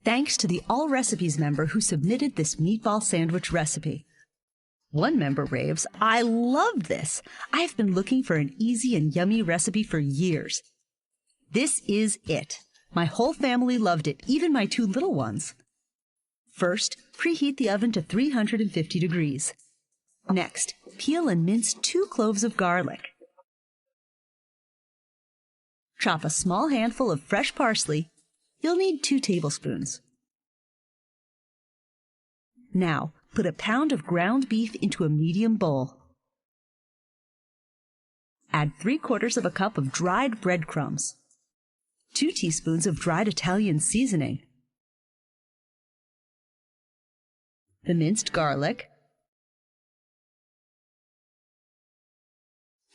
thanks to the All Recipes member who submitted this meatball sandwich recipe. One member raves, "I love this! I have been looking for an easy and yummy recipe for years. This is it. My whole family loved it, even my 2 little ones." First, preheat the oven to 350 degrees. Next, peel and mince 2 cloves of garlic. Chop a small handful of fresh parsley. You'll need 2 tablespoons. Now, put a pound of ground beef into a medium bowl. Add 3/4 of a cup of dried breadcrumbs, 2 teaspoons of dried Italian seasoning, the minced garlic,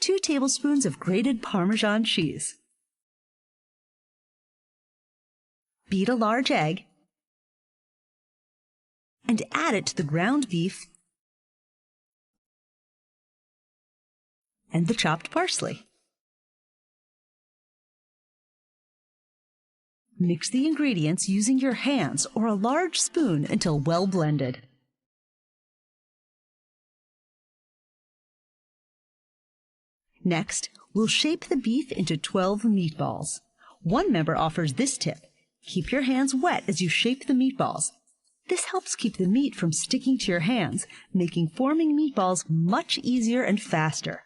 2 tablespoons of grated Parmesan cheese. Beat a large egg and add it to the ground beef and the chopped parsley. Mix the ingredients using your hands or a large spoon until well blended. Next, we'll shape the beef into 12 meatballs. One member offers this tip: keep your hands wet as you shape the meatballs. This helps keep the meat from sticking to your hands, making forming meatballs much easier and faster.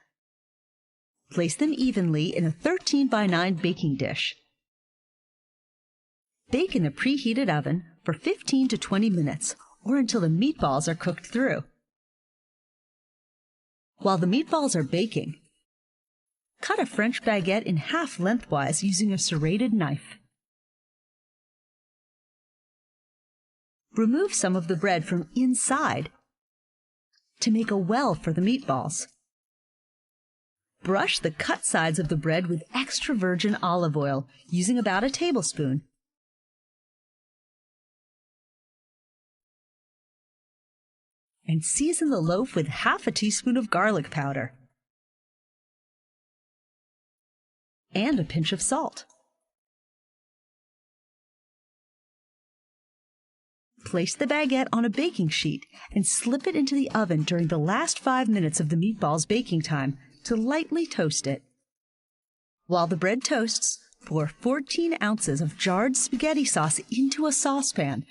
Place them evenly in a 13x9 baking dish. Bake in a preheated oven for 15 to 20 minutes, or until the meatballs are cooked through. While the meatballs are baking, cut a French baguette in half lengthwise using a serrated knife. Remove some of the bread from inside to make a well for the meatballs. Brush the cut sides of the bread with extra virgin olive oil, using about a tablespoon. And season the loaf with half a teaspoon of garlic powder and a pinch of salt. Place the baguette on a baking sheet and slip it into the oven during the last 5 minutes of the meatball's baking time to lightly toast it. While the bread toasts, pour 14 ounces of jarred spaghetti sauce into a saucepan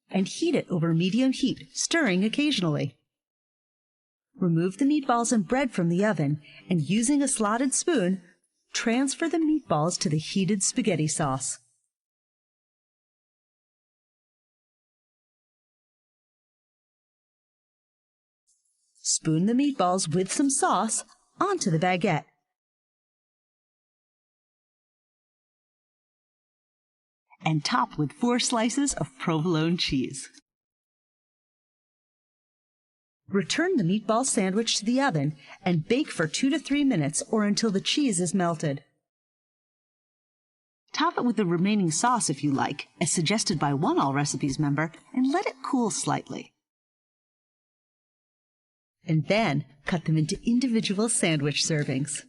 and heat it over medium heat, stirring occasionally. Remove the meatballs and bread from the oven and, using a slotted spoon, transfer the meatballs to the heated spaghetti sauce. Spoon the meatballs with some sauce onto the baguette. And top with 4 slices of provolone cheese. Return the meatball sandwich to the oven and bake for 2 to 3 minutes or until the cheese is melted. Top it with the remaining sauce if you like, as suggested by one All Recipes member, and let it cool slightly. And then cut them into individual sandwich servings.